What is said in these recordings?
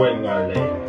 Swingale.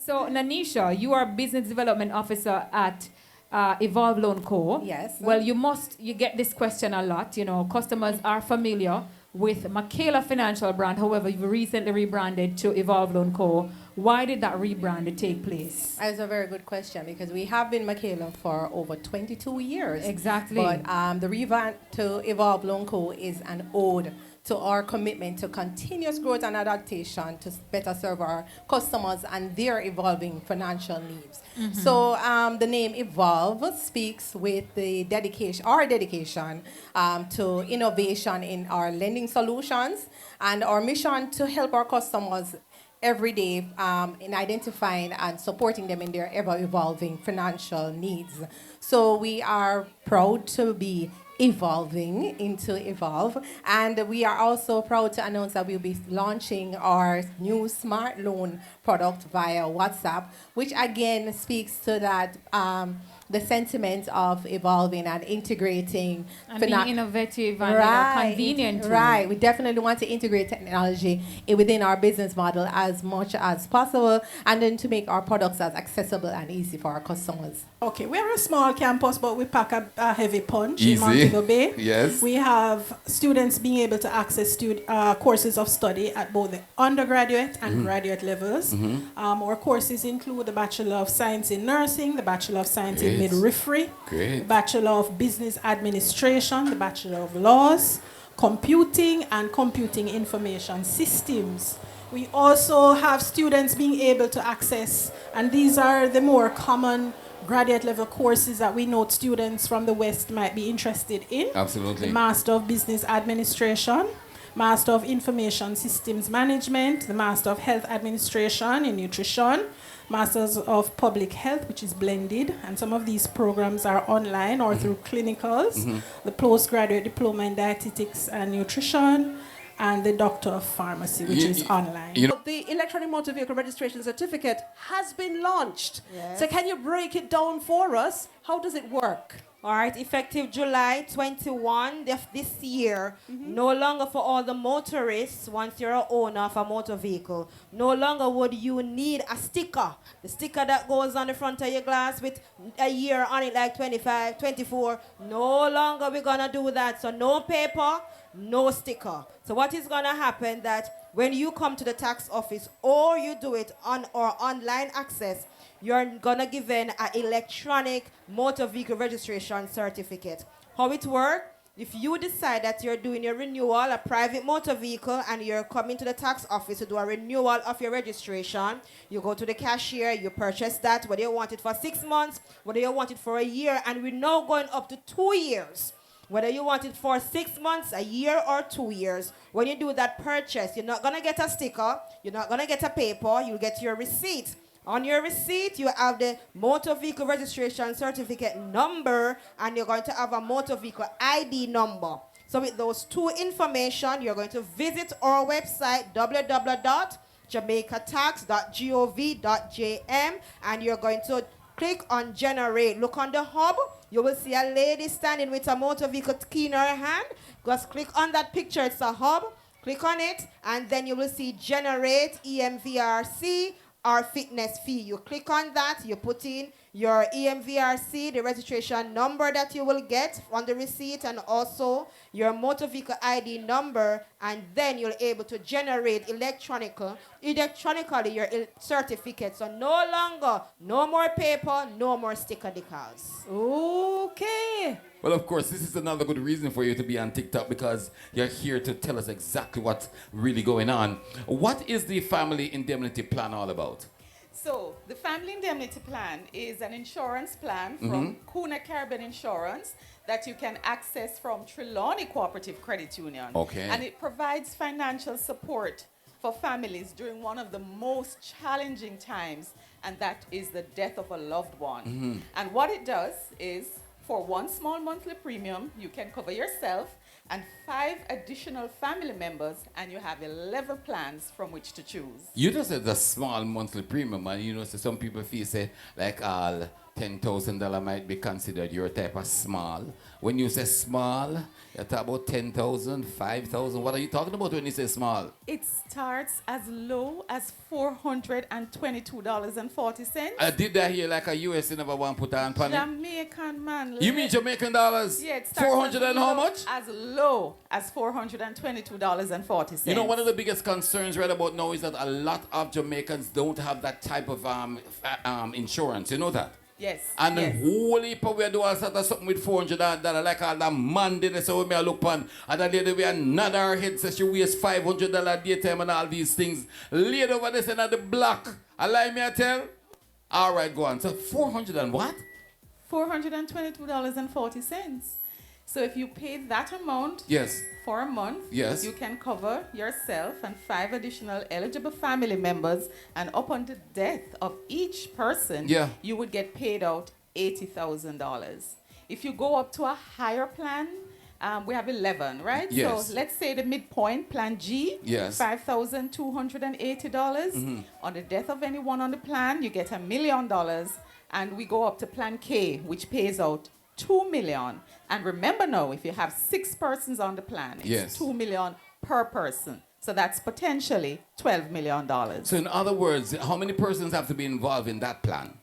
So, Nanisha, you are business development officer at Evolve Loan Co. Yes. Well, you get this question a lot. You know, customers are familiar with Michaela Financial brand. However, you've recently rebranded to Evolve Loan Co. Why did that rebrand take place? That's a very good question because we have been Michaela for over 22 years. Exactly. But the revamp to Evolve Loan Co. is an ode to our commitment to continuous growth and adaptation to better serve our customers and their evolving financial needs. Mm-hmm. So the name Evolve speaks with the our dedication to innovation in our lending solutions and our mission to help our customers every day in identifying and supporting them in their ever-evolving financial needs. So we are proud to be evolving into Evolve, and we are also proud to announce that we'll be launching our new smart loan product via WhatsApp, which again speaks to that the sentiment of evolving and integrating and being innovative and convenient. Right. We definitely want to integrate technology within our business model as much as possible, and then to make our products as accessible and easy for our customers. Okay, we're a small campus, but we pack a heavy punch Easy. in Montego Bay. Yes. We have students being able to access courses of study at both the undergraduate and graduate levels. Our courses include the Bachelor of Science in Nursing, the Bachelor of Science in Midwifery, the Bachelor of Business Administration, the Bachelor of Laws, Computing, and Computing Information Systems. We also have students being able to access, and these are the more common graduate level courses that we know students from the West might be interested in. Absolutely. The Master of Business Administration, Master of Information Systems Management, the Master of Health Administration in Nutrition, Masters of Public Health, which is blended, and some of these programs are online or through clinicals, the Postgraduate Diploma in Dietetics and Nutrition, and the Doctor of Pharmacy, which is online. The electronic motor vehicle registration certificate has been launched. Yes. So can you break it down for us? How does it work? All right, effective July 21 this year, no longer for all the motorists, once you're an owner of a motor vehicle, no longer would you need a sticker. The sticker that goes on the front of your glass with a year on it, like 25, 24. No longer we're going to do that. So no paper, no sticker. So what is going to happen that when you come to the tax office or you do it on or online access, you're gonna give an electronic motor vehicle registration certificate. How it works? If you decide that you're doing your renewal, a private motor vehicle, and you're coming to the tax office to do a renewal of your registration, you go to the cashier, you purchase that, whether you want it for 6 months, whether you want it for a year, and we're now going up to 2 years. Whether you want it for 6 months, a year, or 2 years, when you do that purchase, you're not gonna get a sticker, you're not gonna get a paper, you'll get your receipt. On your receipt, you have the motor vehicle registration certificate number, and you're going to have a motor vehicle ID number. So with those two information, you're going to visit our website, www.jamaicatax.gov.jm, and you're going to click on generate. Look on the hub. you will see a lady standing with a motor vehicle key in her hand. Just click on that picture. It's a hub. Click on it, and then you will see generate EMVRC or fitness fee. You click on that, you put in your EMVRC, the registration number that you will get on the receipt, and also your motor vehicle ID number, and then you're able to generate electronically your certificate. So no longer, no more paper, no more sticker decals. Okay. Well, of course, this is another good reason for you to be on TikTok, because you're here to tell us exactly what's really going on. What is the family indemnity plan all about? So, the Family Indemnity Plan is an insurance plan from Kuna Caribbean Insurance that you can access from Trelawney Cooperative Credit Union. Okay. And it provides financial support for families during one of the most challenging times, and that is the death of a loved one. And what it does is, for one small monthly premium, you can cover yourself and 5 additional family members, and you have 11 plans from which to choose. You just said the small monthly premium, and you know, so some people feel say like all $10,000 might be considered your type of small. When you say small, you talk about 10,000, 5,000. What are you talking about when you say small? It starts as low as $422.40. I did that here like a US never want to put on panel. Jamaican man. You mean Jamaican dollars? Yeah, it starts 400 and how much? As low as $422.40. You know, one of the biggest concerns right about now is that a lot of Jamaicans don't have that type of insurance. You know that? Yes. And yes. the whole heap of we do all sort of something with $400 like all that Monday they say we may look on. And then later we another her head says she wastes $500 daytime and all these things. Later over there at the block. Allow me I tell? Alright, go on. So 400 and what? $422.40. So if you pay that amount Yes. for a month, Yes. you can cover yourself and 5 additional eligible family members, and upon the death of each person, Yeah. you would get paid out $80,000. If you go up to a higher plan, we have 11, right? Yes. So let's say the midpoint, plan G, Yes. $5,280. On the death of anyone on the plan, you get $1 million. And we go up to plan K, which pays out $2 million. And remember now, if you have 6 persons on the plan, it's Yes. $2 million per person. So that's potentially $12 million. So in other words, how many persons have to be involved in that plan?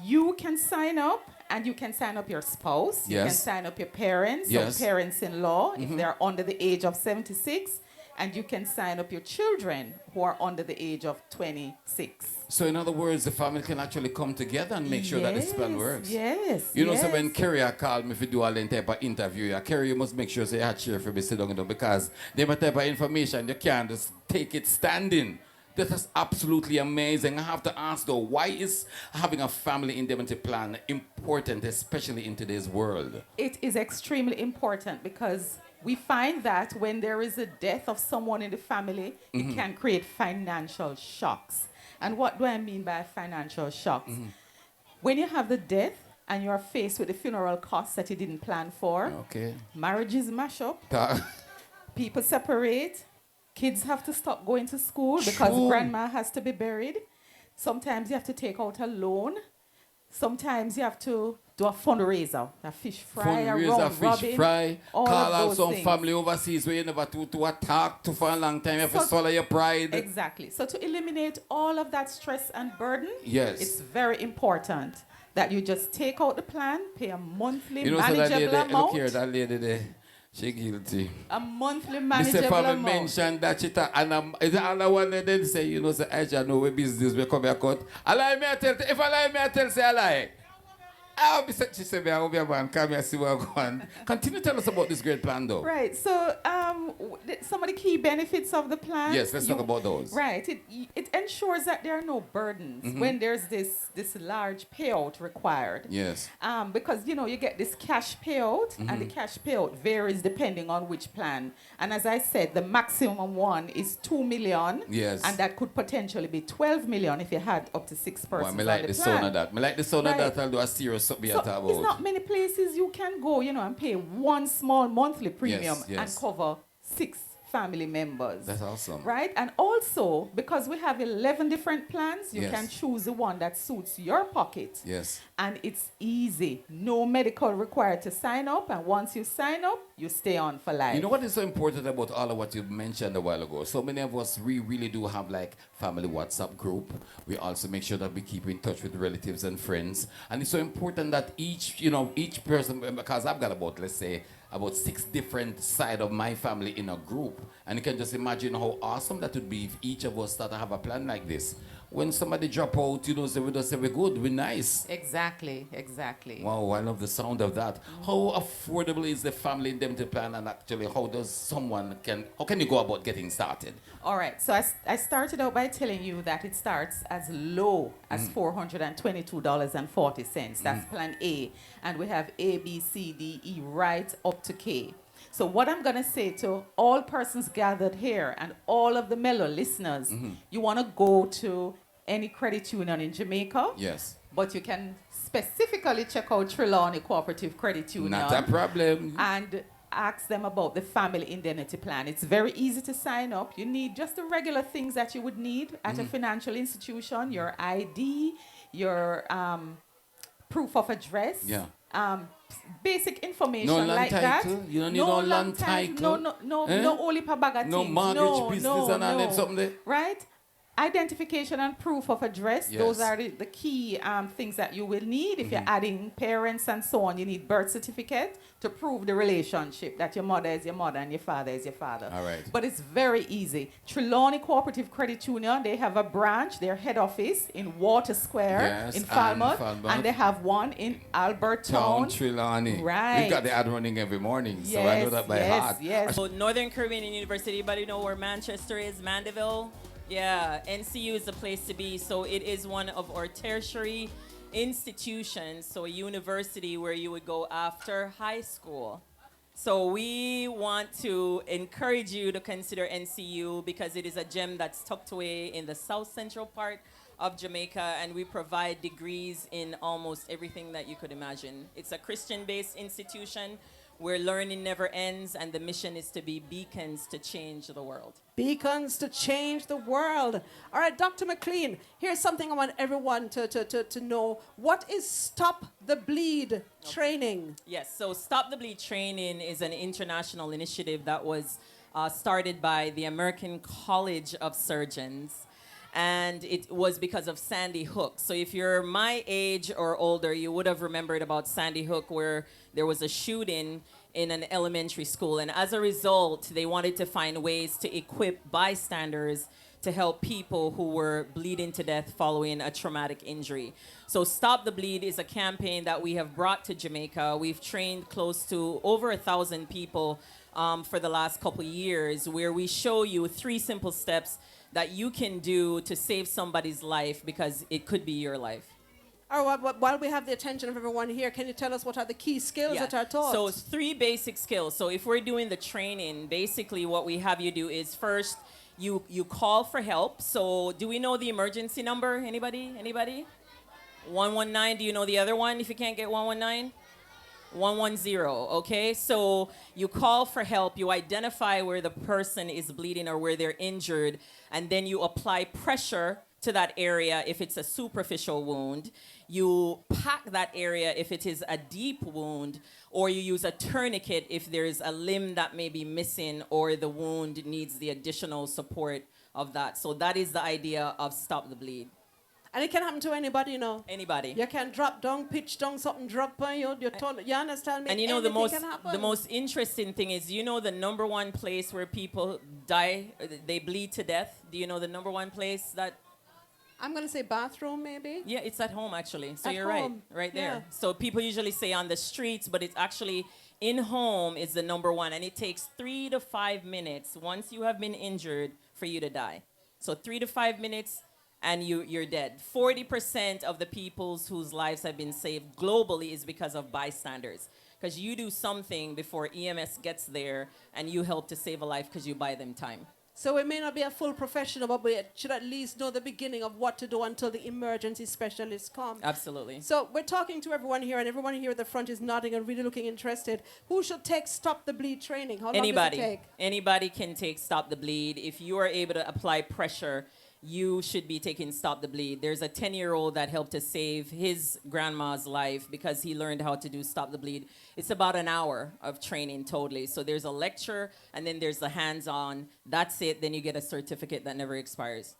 You can sign up, and you can sign up your spouse. You can Yes. sign up your parents Yes. or parents-in-law if they're under the age of 76. And you can sign up your children who are under the age of 26. So in other words, the family can actually come together and make sure that this plan works. Yes. You know, yes. so when Kerry called me if you do all the type of interview, Kerry, you must make sure say you have chair for me sit down, you know, because they have type of information you can't just take it standing. That is absolutely amazing. I have to ask though, why is having a family indemnity plan important, especially in today's world? It is extremely important because we find that when there is a death of someone in the family, it can create financial shocks. And what do I mean by financial shocks? When you have the death and you're faced with the funeral costs that you didn't plan for, Okay. marriages mash up, people separate, kids have to stop going to school because True. grandma has to be buried. Sometimes you have to take out a loan. Sometimes you have to do a fundraiser, a fish fry, a Fundraiser, round fish robin, fry, all call of out those some things. family overseas where you never to attack to for a long time. You have to So- swallow your pride. Exactly. So to eliminate all of that stress and burden, Yes. it's very important that you just take out the plan, pay a monthly You know, so that manageable lady, look amount, here, that lady there, she guilty. a monthly Mr. manageable Family amount. mentioned that she and is the other one that then say, you know, say, I know where business will come here cut. Allow me I tell, if I lie me I tell, say I lie. She said, I hope your man come here see what go on. Continue to tell us about this great plan though. Right. So some of the key benefits of the plan. Yes, let's talk about those. Right. It ensures that there are no burdens when there's this large payout required. Yes. Because, you know, you get this cash payout, and the cash payout varies depending on which plan. And as I said, the maximum one is $2 million. Yes. And that could potentially be $12 million if you had up to 6 persons Well, me on like the the plan. sound of that. Me like the sound of Right. that. I'll do a serious something So I talk it's about. not many places you can go, you know, and pay one small monthly premium yes. and cover 6 family members. That's awesome. Right? And also, because we have 11 different plans, you Yes. can choose the one that suits your pocket. Yes. And it's easy. No medical required to sign up. And once you sign up, you stay on for life. You know what is so important about all of what you mentioned a while ago? So many of us, we really do have like family WhatsApp group. We also make sure that we keep in touch with relatives and friends. And it's so important that each person, because I've got about, let's say, about 6 different side of my family in a group. And you can just imagine how awesome that would be if each of us start to have a plan like this. When somebody drop out, say we just say we're good, we're nice. Exactly, exactly. Wow, I love the sound of that. How affordable is the family indemnity plan, and actually how can you go about getting started? All right, so I started out by telling you that it starts as low as $422.40. That's plan A. And we have A, B, C, D, E, right up to K. So what I'm going to say to all persons gathered here and all of the Mello listeners, you want to go to any credit union in Jamaica. Yes. But you can specifically check out Trelawney Cooperative Credit Union. Not a problem. And ask them about the family indemnity plan. It's very easy to sign up. You need just the regular things that you would need at a financial institution, your ID, your proof of address. Yeah. Basic information No land like title? that. You don't need no land title? No, Eh? no only per bag of No things. mortgage business and all no. that something there? Right? Identification and proof of address. Yes. Those are the key things that you will need. If you're adding parents and so on, you need birth certificate to prove the relationship that your mother is your mother and your father is your father. All right. But it's very easy. Trelawney Cooperative Credit Union, they have a branch, their head office in Water Square Yes, in Falmouth, and and they have one in Albert Town Town. Trelawney. Right. We've got the ad running every morning, so I know that by heart. Yes. So Northern Caribbean University, anybody know where Manchester is? Mandeville? Yeah, NCU is the place to be. So it is one of our tertiary institutions, so a university where you would go after high school. So we want to encourage you to consider NCU because it is a gem that's tucked away in the south central part of Jamaica, and we provide degrees in almost everything that you could imagine. It's a Christian-based institution where learning never ends, and the mission is to be beacons to change the world. Beacons to change the world. All right, Dr. McLean, here's something I want everyone to know. What is Stop the Bleed training? Yes, so Stop the Bleed training is an international initiative that was started by the American College of Surgeons. And it was because of Sandy Hook. So if you're my age or older, you would have remembered about Sandy Hook, where there was a shooting in an elementary school. And as a result, they wanted to find ways to equip bystanders to help people who were bleeding to death following a traumatic injury. So Stop the Bleed is a campaign that we have brought to Jamaica. We've trained close to over 1,000 people for the last couple years, where we show you 3 simple steps that you can do to save somebody's life, because it could be your life. All right, while we have the attention of everyone here, can you tell us what are the key skills that are taught? So it's 3 basic skills. So if we're doing the training, basically what we have you do is first you call for help. So do we know the emergency number? Anybody? 119. Do you know the other one if you can't get 119? 110, okay? So you call for help, you identify where the person is bleeding or where they're injured, and then you apply pressure to that area if it's a superficial wound. You pack that area if it is a deep wound, or you use a tourniquet if there's a limb that may be missing or the wound needs the additional support of that. So that is the idea of Stop the Bleed. And it can happen to anybody, you know. Anybody. You can drop down, pitch down, something drop on you. You understand me? And you know, Anything can happen. the most interesting thing is, you know, the number one place where people die, they bleed to death. Do you know the number one place that? I'm going to say bathroom, maybe. Yeah, it's at home, actually. So At you're home. right there. Yeah. So people usually say on the streets, but it's actually in home is the number one. And it takes 3 to 5 minutes once you have been injured for you to die. So 3 to 5 minutes and you're dead. 40% of the people whose lives have been saved globally is because of bystanders. Because you do something before EMS gets there and you help to save a life because you buy them time. So we may not be a full professional, but we should at least know the beginning of what to do until the emergency specialists come. Absolutely. So we're talking to everyone here, and everyone here at the front is nodding and really looking interested. Who should take Stop the Bleed training? How long Anybody. does it take? Anybody can take Stop the Bleed. If you are able to apply pressure, you should be taking Stop the Bleed. There's a 10-year-old that helped to save his grandma's life because he learned how to do Stop the Bleed. It's about an hour of training totally. So there's a lecture, and then there's the hands-on. That's it. Then you get a certificate that never expires.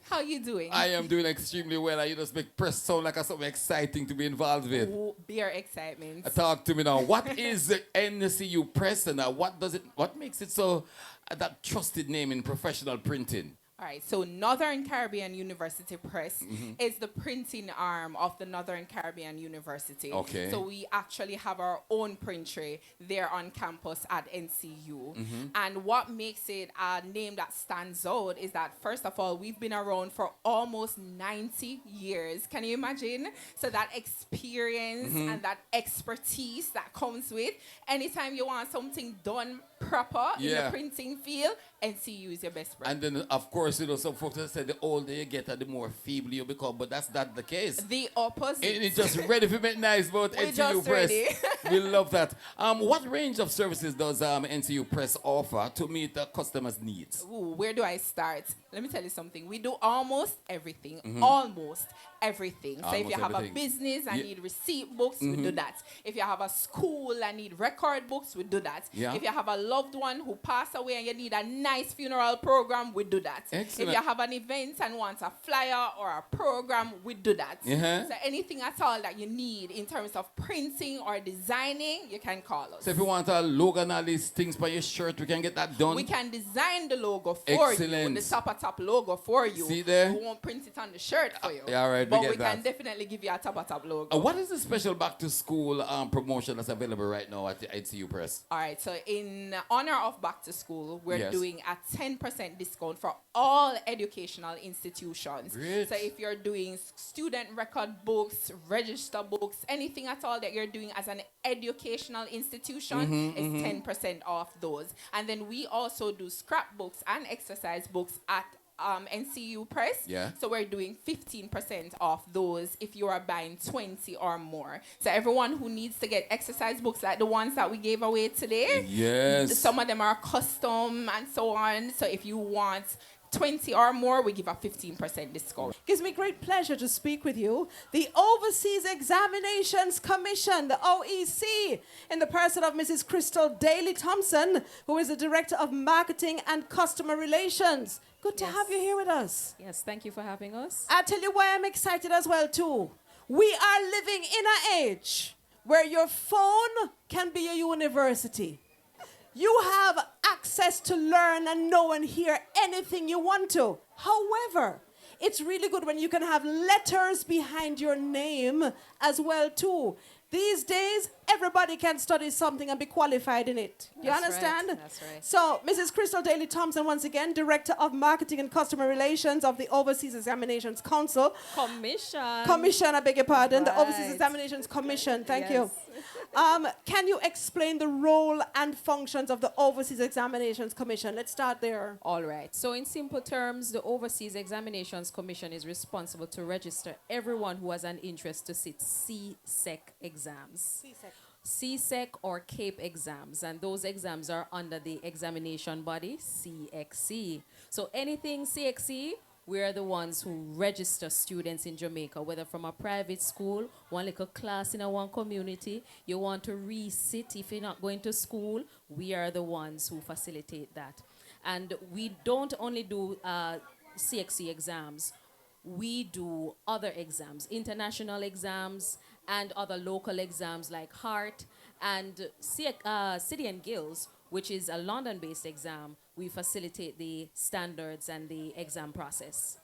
How you doing? I am doing extremely well. You just make press sound like something exciting to be involved with. Beer excitement. Talk to me now. What is the NCU Press, and what makes it so that trusted name in professional printing? All right, so Northern Caribbean University Press is the printing arm of the Northern Caribbean University. Okay. So we actually have our own printry there on campus at NCU. And what makes it a name that stands out is that, first of all, we've been around for almost 90 years. Can you imagine? So that experience and that expertise that comes with anytime you want something done proper in the printing field, NCU is your best friend. And then, of course, some folks have said the older you get, the more feeble you become, but that's not the case. The opposite. It's just ready for make nice about We're NCU just Press. ready. We love that. What range of services does NCU Press offer to meet the customers' needs? Ooh, where do I start? Let me tell you something. We do almost everything. Almost everything. So if you have a business and need receipt books, we do that. If you have a school and need record books, we do that. Yeah. If you have a loved one who passed away and you need a nice funeral program, we do that. Excellent. If you have an event and want a flyer or a program, we do that. So anything at all that you need in terms of printing or designing, you can call us. So if you want a logo and all these things for your shirt, we can get that done? We can design the logo for you, the top logo for you. See there? We won't print it on the shirt for you. Yeah, all right, but we we get can that. definitely give you a top logo. What is the special back-to-school promotion that's available right now at the NCU Press? All right, so in honor of back to school, we're Yes. doing a 10% discount for all educational institutions. Great. So if you're doing student record books, register books, anything at all that you're doing as an educational institution is 10% off those. And then we also do scrapbooks and exercise books at NCU Press. Yeah. So we're doing 15% off those if you are buying 20 or more. So everyone who needs to get exercise books like the ones that we gave away today, Yes. some of them are custom and so on. So if you want 20 or more, we give a 15% discount. Gives me great pleasure to speak with you. The Overseas Examinations Commission, the OEC, in the person of Mrs. Crystal Daly Thompson, who is the Director of Marketing and Customer Relations. Good to have you here with us. Yes, thank you for having us. I'll tell you why I'm excited as well, too. We are living in an age where your phone can be a university. You have access to learn and know and hear anything you want to. However, it's really good when you can have letters behind your name as well, too. These days, everybody can study something and be qualified in it. You That's understand? right, that's right. So, Mrs. Crystal Daly Thompson, once again, Director of Marketing and Customer Relations of the Overseas Examinations Council. Commission, I beg your pardon. The Overseas Right. Examinations Commission. Thank you. Yes. Can you explain the role and functions of the Overseas Examinations Commission? Let's start there. All right. So in simple terms, the Overseas Examinations Commission is responsible to register everyone who has an interest to sit CSEC exams. CSEC or CAPE exams, and those exams are under the examination body, CXC. So anything CXC, we are the ones who register students in Jamaica, whether from a private school, one little class in a one community, you want to resit if you're not going to school, we are the ones who facilitate that. And we don't only do CXC exams, we do other exams, international exams, and other local exams like HEART and City and Guilds, which is a London-based exam. We facilitate the standards and the exam process.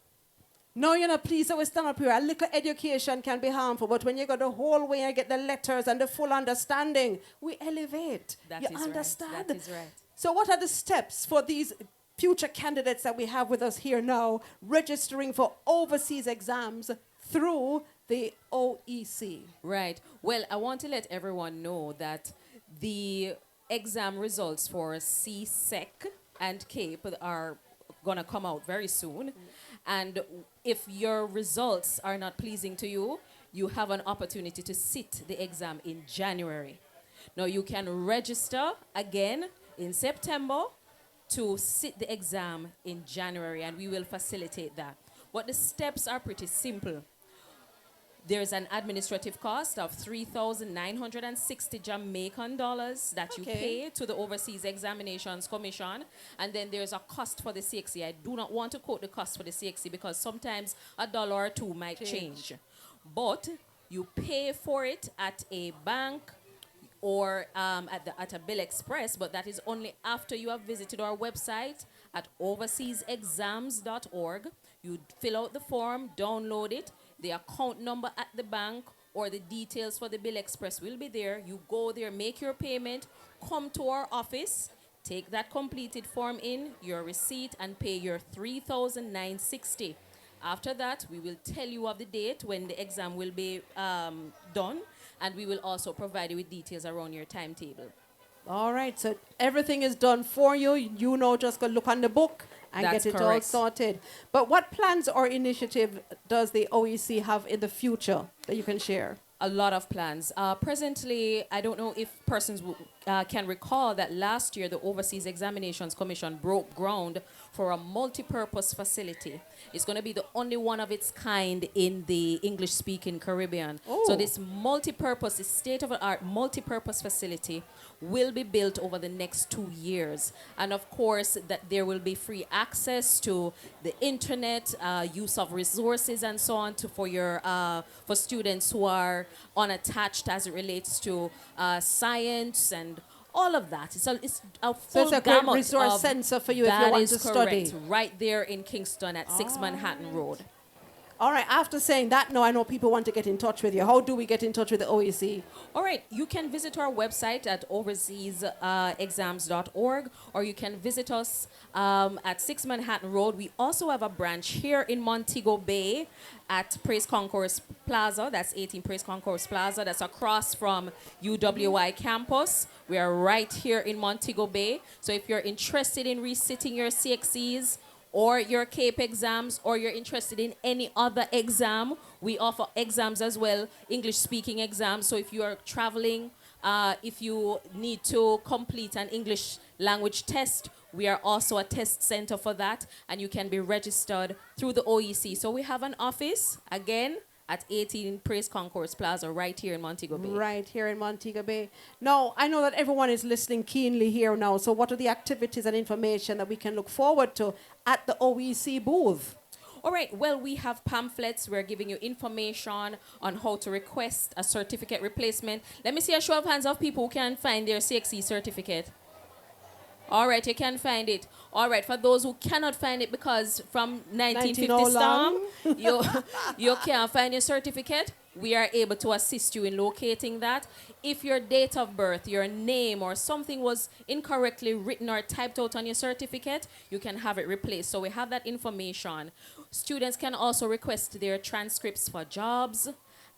No, you're not pleased. I will stand up here. A little education can be harmful, but when you go the whole way and get the letters and the full understanding, we elevate. That you is understand? right. That is right. So what are the steps for these future candidates that we have with us here now registering for overseas exams through the OEC? Right. Well, I want to let everyone know that the exam results for CSEC and CAPE are gonna come out very soon. And if your results are not pleasing to you, you have an opportunity to sit the exam in January. Now you can register again in September to sit the exam in January, and we will facilitate that. But the steps are pretty simple. There's an administrative cost of 3,960 Jamaican dollars that you pay to the Overseas Examinations Commission. And then there's a cost for the CXC. I do not want to quote the cost for the CXC because sometimes a dollar or two might change. But you pay for it at a bank or at a Bill Express, but that is only after you have visited our website at overseasexams.org. You fill out the form, download it, the account number at the bank or the details for the Bill Express will be there. You go there, make your payment, come to our office, take that completed form in, your receipt, and pay your 3,960. After that, we will tell you of the date when the exam will be done, and we will also provide you with details around your timetable. All right, so everything is done for you. You know, just go look on the book and That's get it all correct. sorted. But what plans or initiative does the OEC have in the future that you can share? A lot of plans. Presently, I don't know if persons can recall that last year the Overseas Examinations Commission broke ground for a multi-purpose facility. It's going to be the only one of its kind in the English-speaking Caribbean. So this multi-purpose, this state-of-the-art multi-purpose facility will be built over the next 2 years. And of course, that there will be free access to the internet, use of resources and so on for students who are unattached as it relates to science and all of that. It's a full it's a great gamut resource of- center for you if you that want is to study. correct, right there in Kingston at 6 Manhattan Road. All right, after saying that, now I know people want to get in touch with you. How do we get in touch with the OEC? All right, you can visit our website at overseasexams.org, or you can visit us at 6 Manhattan Road. We also have a branch here in Montego Bay at Praise Concourse Plaza. That's 18 Praise Concourse Plaza. That's across from UWI campus. We are right here in Montego Bay. So if you're interested in resitting your CXCs, or your CAPE exams, or you're interested in any other exam, we offer exams as well, English-speaking exams. So if you are traveling, if you need to complete an English language test, we are also a test center for that, and you can be registered through the OEC. So we have an office, again, at 18 Praise Concourse Plaza, right here in Montego Bay. Right here in Montego Bay. Now, I know that everyone is listening keenly here now, so what are the activities and information that we can look forward to at the OEC booth? All right, well, we have pamphlets. We're giving you information on how to request a certificate replacement. Let me see a show of hands of people who can find their CXC certificate. All right, you can find it. All right, for those who cannot find it because from 1950 stamp, you can't find your certificate, we are able to assist you in locating that. If your date of birth, your name, or something was incorrectly written or typed out on your certificate, you can have it replaced. So we have that information. Students can also request their transcripts for jobs.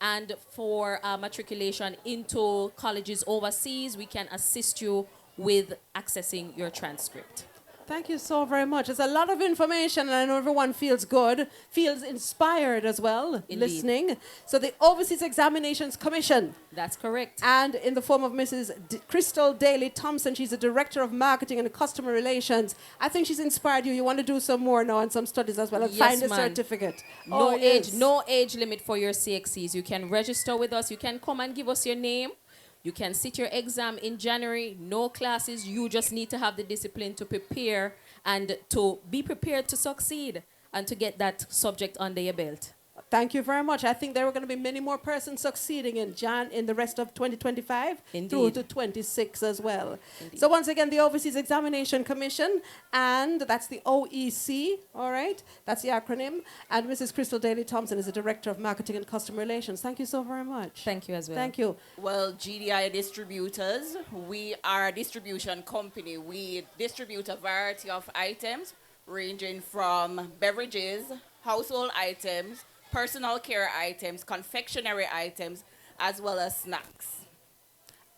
And for matriculation into colleges overseas, we can assist you with accessing your transcript. Thank you so very much. It's a lot of information, and I know everyone feels good, feels inspired as well, listening. So the Overseas Examinations Commission. That's correct. And in the form of Mrs. Crystal Daly Thompson, she's the Director of Marketing and Customer Relations. I think she's inspired you. You want to do some more now and some studies as well and find a certificate. No age limit for your CXCs. You can register with us. You can come and give us your name. You can sit your exam in January, no classes. You just need to have the discipline to prepare and to be prepared to succeed and to get that subject under your belt. Thank you very much. I think there are going to be many more persons succeeding in the rest of 2025 through to 26 as well. Indeed. So once again, the Overseas Examination Commission, and that's the OEC, all right? That's the acronym. And Mrs. Crystal Daly Thompson is the Director of Marketing and Customer Relations. Thank you so very much. Thank you as well. Thank you. Well, GDI Distributors, we are a distribution company. We distribute a variety of items ranging from beverages, household items, personal care items, confectionery items, as well as snacks.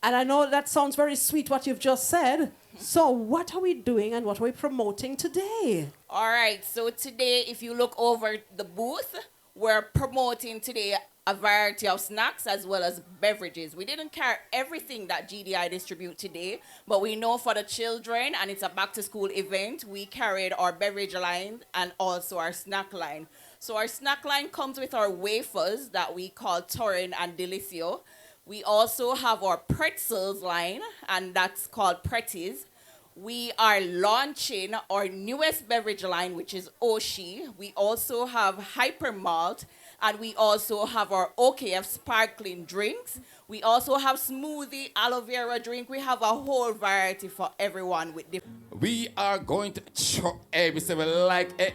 And I know that sounds very sweet what you've just said. So what are we doing and what are we promoting today? All right, so today, if you look over the booth, we're promoting today a variety of snacks as well as beverages. We didn't carry everything that GDI distribute today, but we know for the children, and it's a back-to-school event, we carried our beverage line and also our snack line. So our snack line comes with our wafers that we call Torin and Delicio. We also have our pretzels line, and that's called Pretties. We are launching our newest beverage line, which is Oshi. We also have Hyper Malt, and we also have our OKF sparkling drinks. We also have smoothie, aloe vera drink. We have a whole variety for everyone with different. We are going to we say we like it.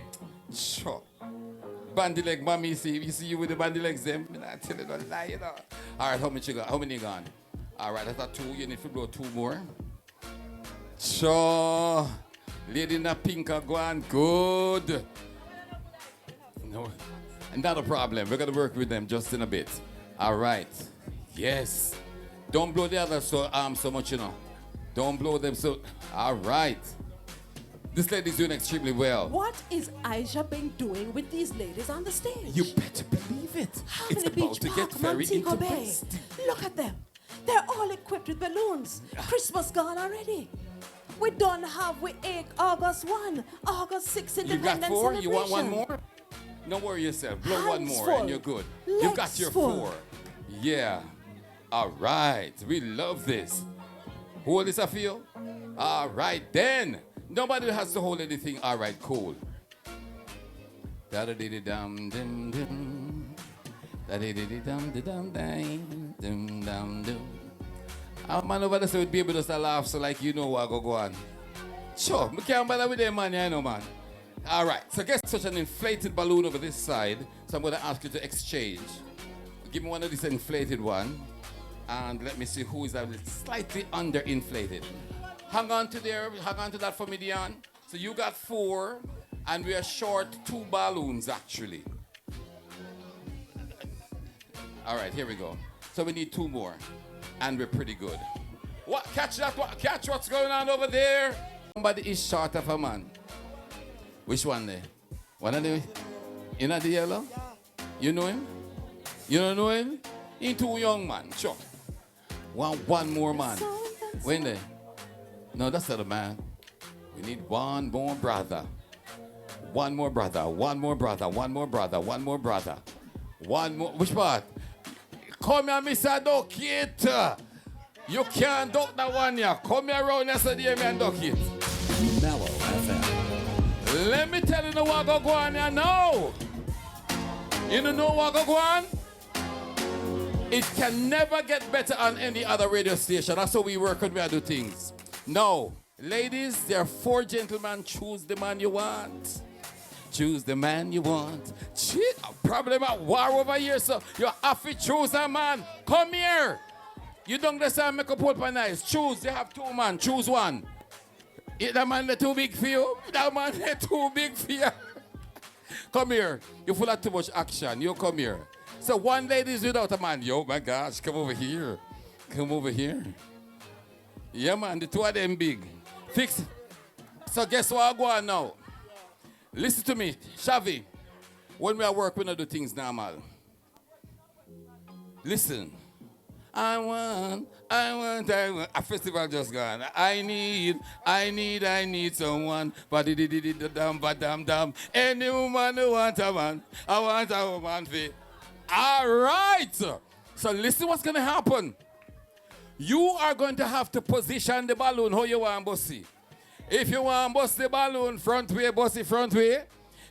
Bandy leg, mommy, you see you with the bandy legs, them. I'm not telling no lie, you know. All right, how many you got? How many gone? All right, that's 2. You need to blow 2 more. Sure. Lady in the pink are going good. No, not a problem. We're going to work with them just in a bit. All right. Yes. Don't blow the others so much, you know. Don't blow them so. All right. This lady's doing extremely well. What is Aisha been doing with these ladies on the stage? You better believe it. It's Having a about beach to get park, very Montego Bay. interesting. Look at them. They're all equipped with balloons. Christmas gone already. We don't have, we 8 August 1, August 6 You Independence got 4? celebration. You want one more? Don't worry yourself. Blow one Hands more full. and you're good. Legs You got your full. 4. Yeah. All right. We love this. Hold this, I feel. All right, then. Nobody has to hold anything. All right, cool. Da-da-dee-dee-dum-dum-dum. Da-dee-dee-dee-dum-dum-dum-dum-dum-dum. Our man over there would be able to laugh so like you know what go on. Sure, we can't bother with them, man, you know, man. All right, so get such an inflated balloon over this side. So I'm going to ask you to exchange. Give me one of these inflated one. And let me see who is slightly underinflated. Hang on to that for me, Dion. So you got 4, and we are short 2 balloons, actually. All right, here we go. So we need 2 more, and we're pretty good. What? Catch that? Catch what's going on over there? Somebody is short of a man. Which one there? One of them? You know the yellow? You know him? You don't know him? He's too young, man. Sure. One more man. When there? No, that's not a man. We need one more brother. One more brother. One more brother. One more brother. One more brother. One more. Which part? Come here, Mr. Duck it. You can't duck that one here. Come here around yesterday and duck it. Mello FM. Let me tell you what go on here now. You don't know what go on? It can never get better on any other radio station. That's how we work when we do things. No. Ladies, there are 4 gentlemen. Choose the man you want. Choose the man you want. Problem at war over here, so you have to choose a man. Come here. You don't decide make a pole for nice. Choose. You have 2 man. Choose one. Is that man too big for you? That man too big for you. Come here. You full of too much action. You come here. So one lady is without a man. Yo, my gosh, come over here. Come over here. Yeah, man, the 2 of them big. Fix it. So guess what I go on now? Listen to me, Shavi. When we are working, we don't do things normal. Listen. I want. A festival just gone. I need someone. Ba-di-di-di-di-dum. Any woman who want a man. I want a woman for. All right. So listen what's going to happen. You are going to have to position the balloon how you want, bossy. If you want to bust the balloon front way, bossy front way.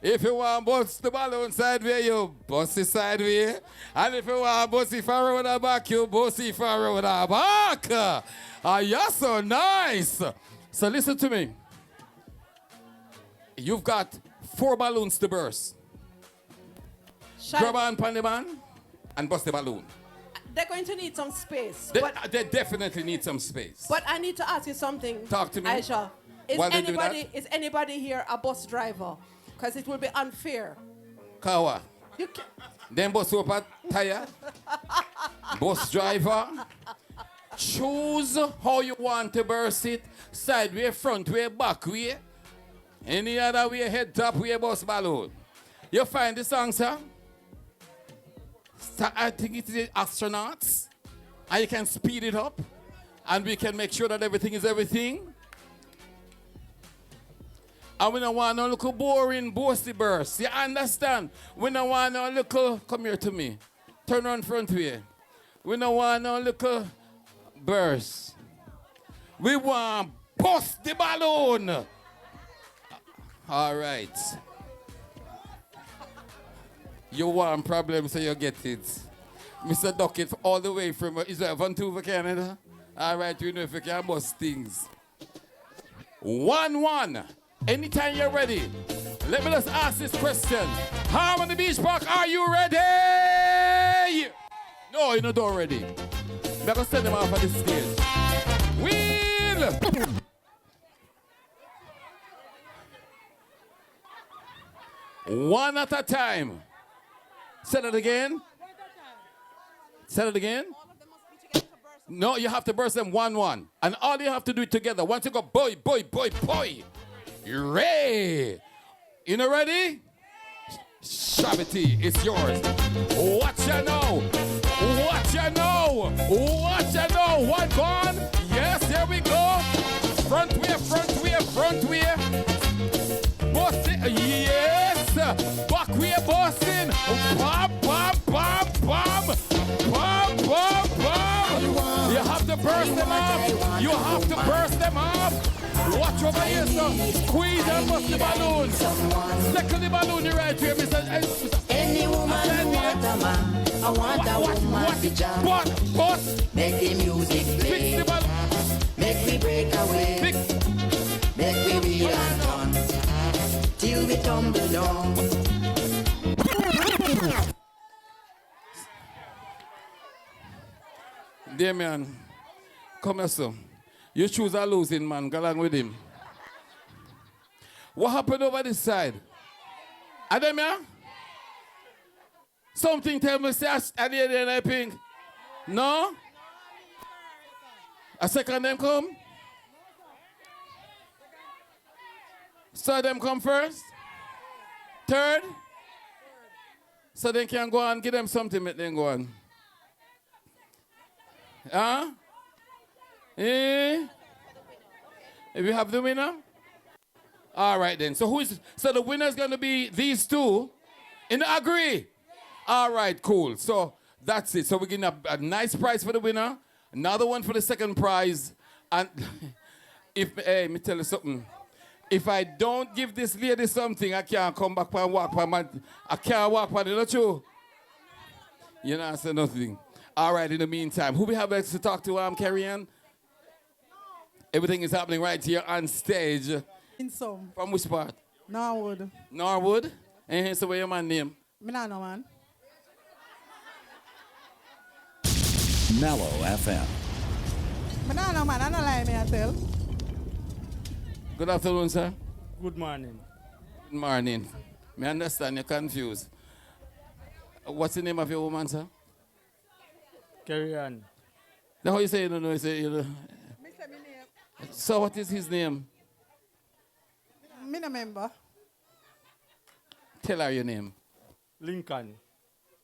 If you want to bust the balloon sideway, you bust it sideway. And if you want to bust it forward with the back, you bust it forward with the back. You're so nice. So listen to me. You've got 4 balloons to burst. Grab on the man and bust the balloon. They're going to need some space. They definitely need some space. But I need to ask you something. Talk to me. Aisha. While they do that? Is anybody here a bus driver? Because it will be unfair. Kawa. You can Then bus up a tire. Bus driver. Choose how you want to burst it. Side way, front way, back way. Any other way, head top way, bus balloon. You find the song, sir? I think it is astronauts. And you can speed it up. And we can make sure that everything is everything. And we don't want no little boring boasty burst. You understand? We don't want no little, come here to me. Turn on front way. We don't want no little burst. We want bust the balloon. All right. You want problem, so you get it. Mr. Duckett, all the way from, is that Vancouver, Canada? All right, you know if you can bust things. 1-1. Anytime you're ready, let me just ask this question. Harmony Beach Park, are you ready? No, you're not ready. I'm going to send them off at the stage. Wheel! One at a time. Say that again. Say that again. No, you have to burst them 1-1. And all you have to do it together. Once you go, boy, boy, boy, boy. You're ready. You know ready? Shabity, it's yours. What you know? What you know? What you know? One gone? Yes, here we go. Front way, front way, front way. Bust it, yes. Back way, busting. Bam, bam, bam, bam. Bam, bam, bam. You have to burst them off. You have to burst them off. Watch over here, sir. Squeeze and bust the balloon. Second the balloon, you're right here, Mr. Any woman who want a man, I want a woman to jam. Bust. Make the music play. Fix the balloon. Make me break away. Make me wheel and turn. Till we tumble down. Damien, come here, sir. You choose a losing man, go along with him. What happened over this side? Ademia? Something tell me, say, I did anything. No? A second them come? So them come first? Third? So they can go and give them something, make them go on. Huh? Eh? If you have the winner? All right then. So so the winner is going to be these two. In agree? All right, cool. So that's it. So we're getting a nice prize for the winner. Another one for the second prize. And hey, me tell you something. If I don't give this lady something, I can't come back and walk by my, I can't walk by the, not true? You know, I say nothing. All right, in the meantime, who we have next to talk to, Carrie Ann? Everything is happening right here on stage. In some. From which part? Norwood. Norwood? And so what's your man name? Me nah know, man. Mello FM. Me nah know, man. I don't lie, me I tell. Good afternoon, sir. Good morning. Good morning. Me understand you're confused. What's the name of your woman, sir? Carry on. Now how you say you don't know? You say you don't. So what is his name? Me no remember. Tell her your name. Lincoln.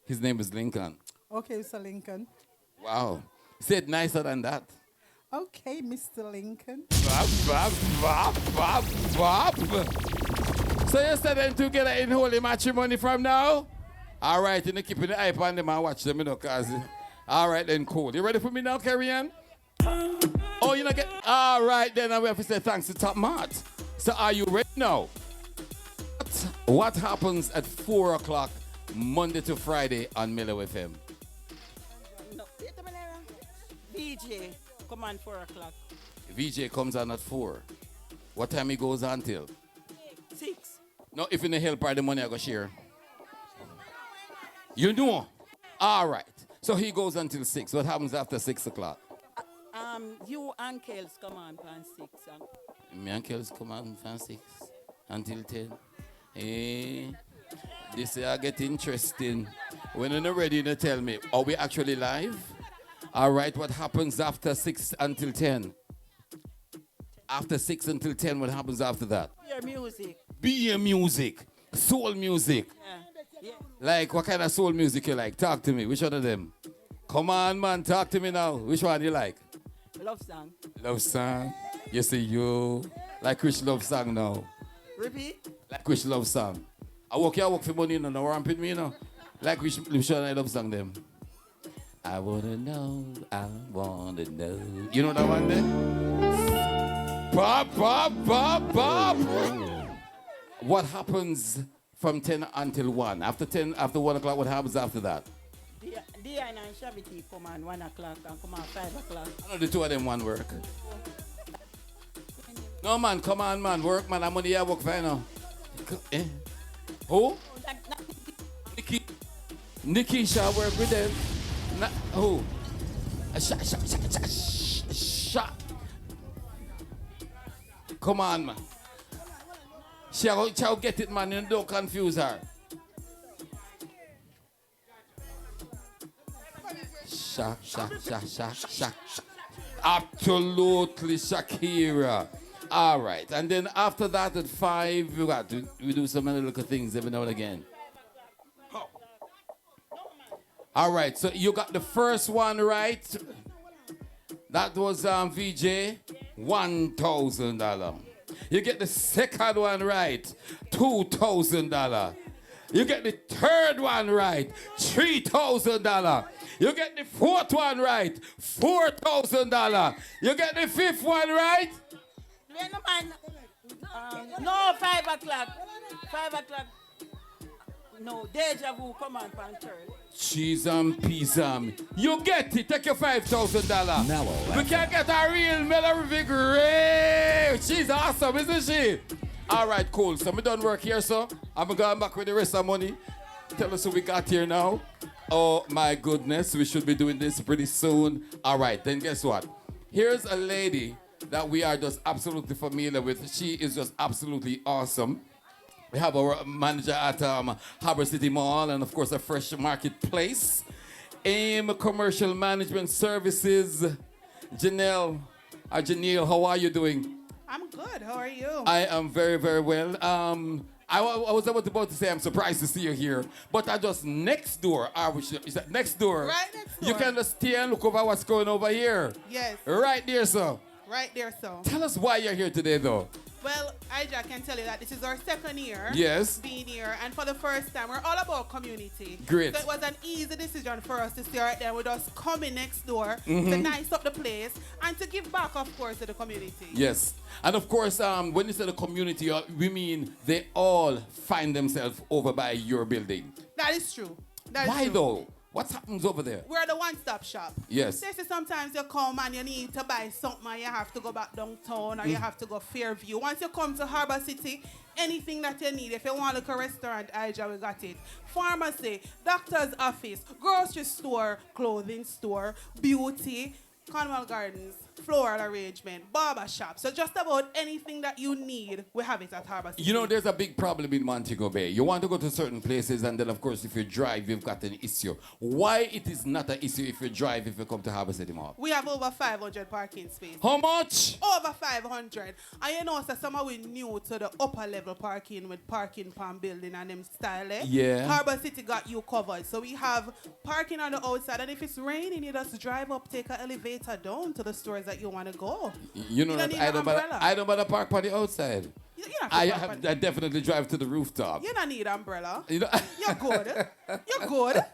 His name is Lincoln. Okay, Mr. Lincoln. Wow. Say it nicer than that. Okay, Mr. Lincoln. Bop, bop, bop, bop, bop. So you said them together in holy matrimony from now? All right, you know, keeping the eye on them and watch them, you know, cause... All right, then, cool. You ready for me now, Carrie Ann? Oh, you know, all right, then we have to say thanks to Top Mart. So are you ready now? What happens at 4 o'clock, Monday to Friday on Mello FM? No, VJ, come on 4 o'clock. VJ comes on at 4. What time he goes on till? 6. No, if you need help, the money I go share. You know? All right. So he goes until 6. What happens after 6 o'clock? You uncles come on pan 6. Me uncles come on pan 6 until 10. Hey, this I get interesting. When you're not ready, you tell me, are we actually live? All right, what happens after 6 until 10? After 6 until 10, what happens after that? Your music. Beer music, soul music. Yeah. Like, what kind of soul music you like? Talk to me. Which one of them? Come on, man. Talk to me now. Which one you like? Love song. Love song. You say you. Like which love song now? Repeat. Like which love song? I work for money, you know. No ramping me, you know. Like which one I love song them? I wanna know. You know that one there? Bob, Bob, Bob, Bob. What happens from 10 until 1? After 10, after 1 o'clock, what happens after that? Diana and Shabiti come on 1 o'clock and come on 5 o'clock. I know the two of them one work. No, man, come on, man. Work, man. I'm on the air work fine now. Eh? Who? Nikki shall work with them. Who? Shot. Come on, man. She'll get it, man. You don't confuse her. Sha. Absolutely, Shakira. All right. And then after that, at 5, we do some little things every now and again. All right. So you got the first one right. That was VJ, $1,000. You get the second one right, $2,000. You get the third one right, $3,000. You get the fourth one right, $4,000. You get the fifth one right? No, 5 o'clock. 5 o'clock. No, deja vu, come on, Panther. Cheese and peas. You get it. Take your $5,000. Mello. We can get a real Mello great. She's awesome, isn't she? All right, cool. So we done work here, so I'm going back with the rest of money. Tell us who we got here now. Oh, my goodness. We should be doing this pretty soon. All right, then guess what? Here's a lady that we are just absolutely familiar with. She is just absolutely awesome. We have our manager at Harbour City Mall and, of course, a Fresh Marketplace. AIM Commercial Management Services. Janelle, how are you doing? I'm good. How are you? I am very, very well. I was about to say I'm surprised to see you here, but I just next door. Is that next door? Right next door. You can just stay and look over what's going over here. Yes. Right there, sir. Right there, so. Tell us why you're here today, though. Well, Ija can tell you that this is our second year Yes. being here, and for the first time, we're all about community. Great. So it was an easy decision for us to stay right there with us coming next door Mhm. to nice up the place and to give back, of course, to the community. Yes. And of course, when you say the community, we mean they all find themselves over by your building. That is true. That is Why true. though? What happens over there? We're the one-stop shop. Yes. This is sometimes you come and you need to buy something and you have to go back downtown or you have to go Fairview. Once you come to Harbour City, anything that you need, if you want to look at a restaurant, Ija, we got it. Pharmacy, doctor's office, grocery store, clothing store, beauty, Cornwall Gardens, floral arrangement, barber shop. So just about anything that you need, we have it at Harbour City. You know, there's a big problem in Montego Bay. You want to go to certain places, and then, of course, if you drive, you've got an issue. Why it is not an issue if you drive, if you come to Harbour City Mall? We have over 500 parking spaces. How much? Over 500. And you know, so some of we new to the upper level parking with parking palm building and them style. Yeah. Harbour City got you covered. So we have parking on the outside, and if it's raining, you just drive up, take an elevator down to the stores that you want to go. You know You don't that need I an don't bother, umbrella. I don't bother park on the outside. You don't have to park I definitely drive to the rooftop. You don't need umbrella. You know, You're good. You're good.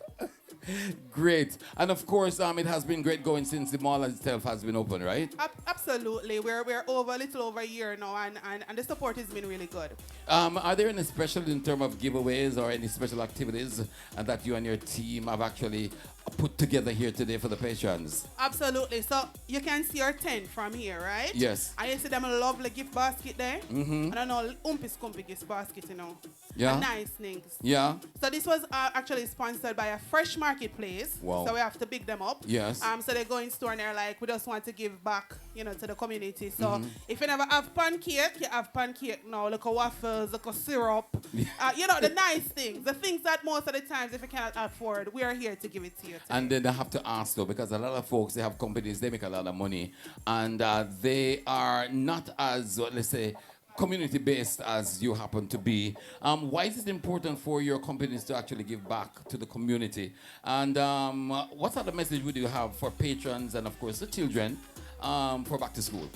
great. And of course, it has been great going since the mall itself has been open, right? Absolutely. We're over a little over a year now, and the support has been really good. Are there any special in terms of giveaways or any special activities that you and your team have actually put together here today for the patrons? Absolutely. So you can see our tent from here, right? Yes. And you see them lovely gift basket there. Mhm. I don't know, umpy gift basket, you know. Yeah. And nice things. Yeah. So this was actually sponsored by a Fresh Marketplace. Wow. So we have to big them up. Yes. So they go in store and they're like, we just want to give back, you know, to the community. So Mhm. if you never have pancake, you have pancake now. Look at waffles, look at syrup. You know, the nice things. The things that most of the times, if you cannot afford, we are here to give it to you. And then I have to ask though, because a lot of folks, they have companies, they make a lot of money, and they are not as, let's say, community-based as you happen to be. Why is it important for your companies to actually give back to the community? And what sort of message would you have for patrons and, of course, the children for back to school?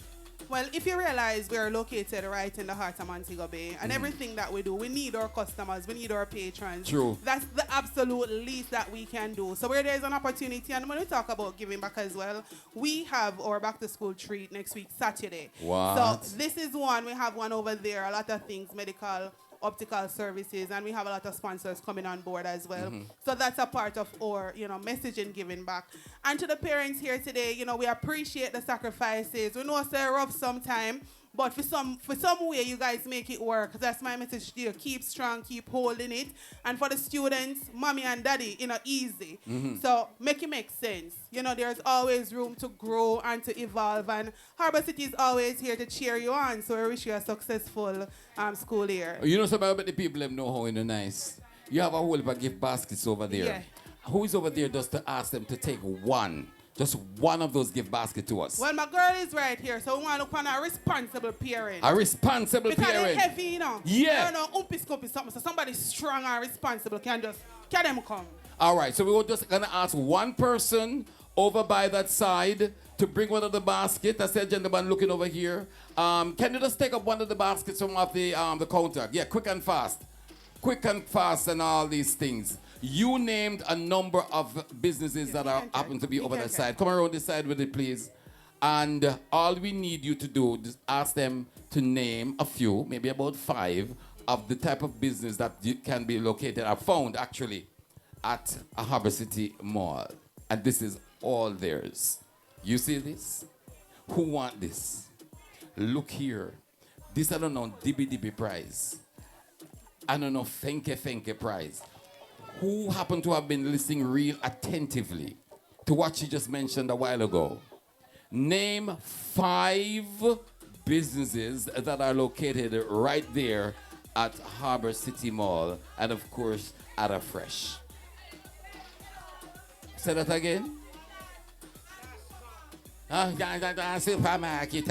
Well, if you realize we are located right in the heart of Montego Bay, and everything that we do, we need our customers, we need our patrons. True. That's the absolute least that we can do. So where there's an opportunity, and when we talk about giving back as well, we have our back to school treat next week, Saturday. What? So this is one, we have one over there, a lot of things, medical, optical services, and we have a lot of sponsors coming on board as well. So that's a part of our, messaging giving back. And to the parents here today, we appreciate the sacrifices. We know it's rough sometime, but for some way you guys make it work. That's my message to you. Keep strong, keep holding it. And for the students, mommy and daddy, easy. So make it make sense. There's always room to grow and to evolve. And Harbour City is always here to cheer you on. So we wish you a successful school year. Something about the people them know how nice. You have a whole heap of gift baskets over there. Yeah. Who is over there just to ask them to take just one of those gift baskets to us? Well, my girl is right here, so we want to look on a responsible parent. A responsible because parent. Because they're heavy, Yeah. Something. So somebody strong and responsible can them come. All right, so we were just going to ask one person over by that side to bring one of the baskets. That's the gentleman looking over here. Can you just take up one of the baskets from off the counter? Yeah, quick and fast. Quick and fast and all these things. You named a number of businesses that happen to be over that side. Come around this side with it, please. And all we need you to do is ask them to name a few, maybe about 5, of the type of business that can be located or found actually at a Harbour City Mall. And this is all theirs. You see this? Who want this? Look here. This I don't know, dibby prize. I don't know, fenke prize. Who happened to have been listening real attentively to what she just mentioned a while ago? Name 5 businesses that are located right there at Harbour City Mall and, of course, at a Fresh. Say that again. Supermarket.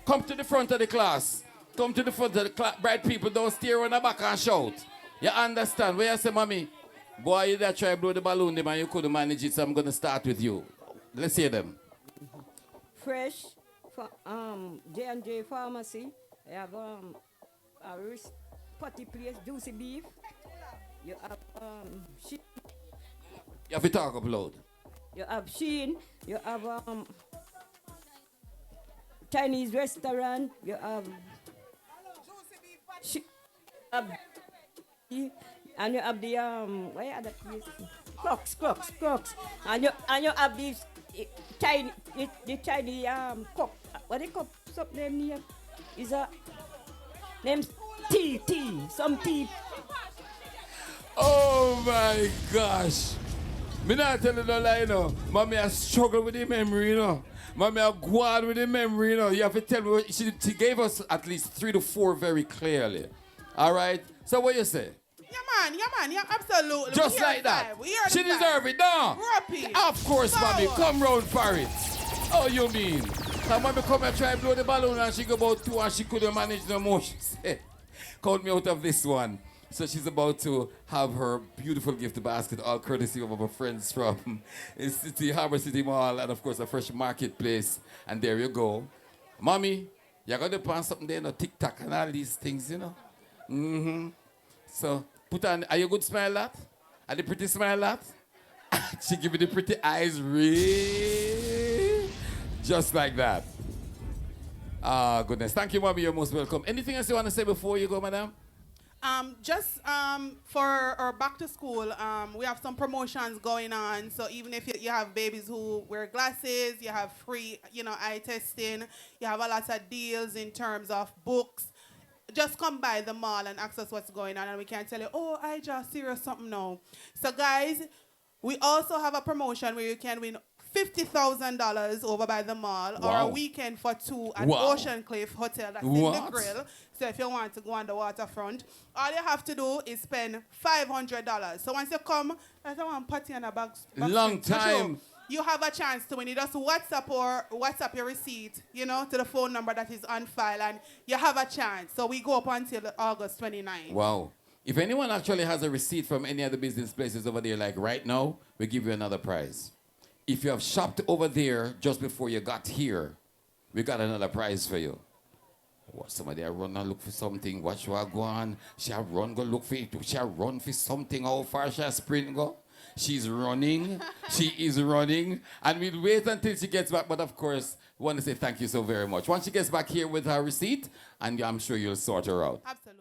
Come to the front of the class. Come to the front of the class. Bright people, don't stare on the back and shout. You understand? Where you say, mommy? Boy, you that try blow the balloon, man, you couldn't manage it, so I'm going to start with you. Let's hear them. Fresh, J&J Pharmacy. I have a potty place, juicy beef. You have Sheen. You have to talk up loud. You have Sheen. You have Chinese restaurant. You have and you have the where are the place? Crocs. And you have these tiny cup. What the cup? Something name is a name tea. Some tea. Oh my gosh. Me not tell you no lie, Mommy, I struggle with the memory, Mommy, I go on with the memory, You have to tell me. She gave us at least 3 to 4 very clearly. All right? So what you say? Yeah, man, absolutely. Just like that. She deserve it, no? Of course, Mommy. Come round for it. Oh, you mean? So Mommy come and try to blow the balloon and she go about 2 and she couldn't manage no more. She said, count me out of this one. So she's about to have her beautiful gift basket, all courtesy of our friends from Harbour City Mall and, of course, a Fresh Marketplace. And there you go. Mommy, you're going to put something there, TikTok and all these things, So put on, are you good smile that? Are the pretty smile that? She give me the pretty eyes, real. Just like that. Ah, goodness. Thank you, Mommy. You're most welcome. Anything else you want to say before you go, madam? Just for our back to school, we have some promotions going on. So even if you have babies who wear glasses, you have free, eye testing, you have a lot of deals in terms of books. Just come by the mall and ask us what's going on, and we can tell you, oh, I just serious something now. So guys, we also have a promotion where you can win $50,000 over by the mall, or a Wow. weekend for two at Wow. Ocean Cliff Hotel. That's in the What? grill. So if you want to go on the waterfront, all you have to do is spend $500. So once you come, I don't want party on a Long time. You have a chance to win. You just WhatsApp your receipt, to the phone number that is on file, and you have a chance. So we go up until August 29th. Wow. If anyone actually has a receipt from any other business places over there, like right now, we give you another prize. If you have shopped over there just before you got here, we got another prize for you. What, somebody I run and look for something. What should I go on? Shall run go look for it? Shall run for something? How far shall sprint go? She's running. She is running. And we'll wait until she gets back. But of course, we want to say thank you so very much. Once she gets back here with her receipt, and I'm sure you'll sort her out. Absolutely.